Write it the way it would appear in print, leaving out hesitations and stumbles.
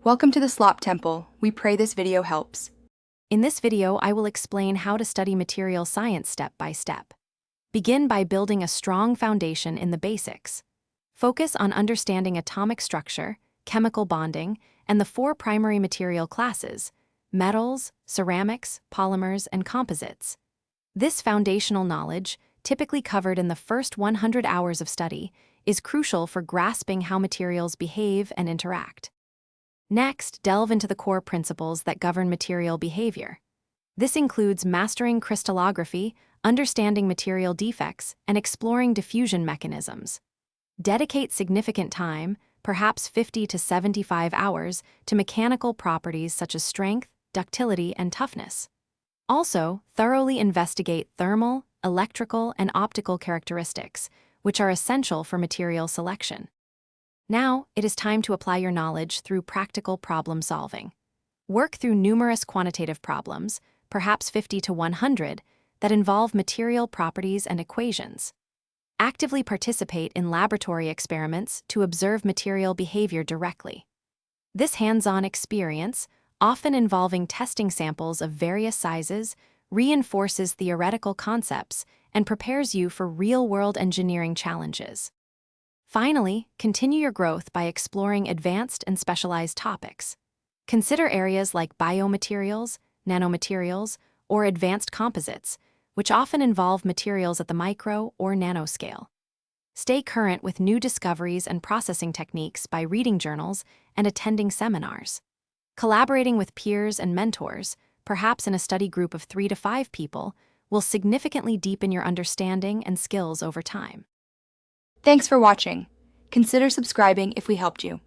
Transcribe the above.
Welcome to the Slop Temple. We pray this video helps. In this video, I will explain how to study material science step by step. Begin by building a strong foundation in the basics. Focus on understanding atomic structure, chemical bonding, and the four primary material classes: metals, ceramics, polymers, and composites. This foundational knowledge, typically covered in the first 100 hours of study, is crucial for grasping how materials behave and interact. Next, delve into the core principles that govern material behavior. This includes mastering crystallography, understanding material defects, and exploring diffusion mechanisms. Dedicate significant time, perhaps 50 to 75 hours, to mechanical properties such as strength, ductility, and toughness. Also, thoroughly investigate thermal, electrical, and optical characteristics, which are essential for material selection. Now, it is time to apply your knowledge through practical problem solving. Work through numerous quantitative problems, perhaps 50 to 100, that involve material properties and equations. Actively participate in laboratory experiments to observe material behavior directly. This hands-on experience, often involving testing samples of various sizes, reinforces theoretical concepts and prepares you for real-world engineering challenges. Finally, continue your growth by exploring advanced and specialized topics. Consider areas like biomaterials, nanomaterials, or advanced composites, which often involve materials at the micro or nanoscale. Stay current with new discoveries and processing techniques by reading journals and attending seminars. Collaborating with peers and mentors, perhaps in a study group of 3 to 5 people, will significantly deepen your understanding and skills over time. Thanks for watching. Consider subscribing if we helped you.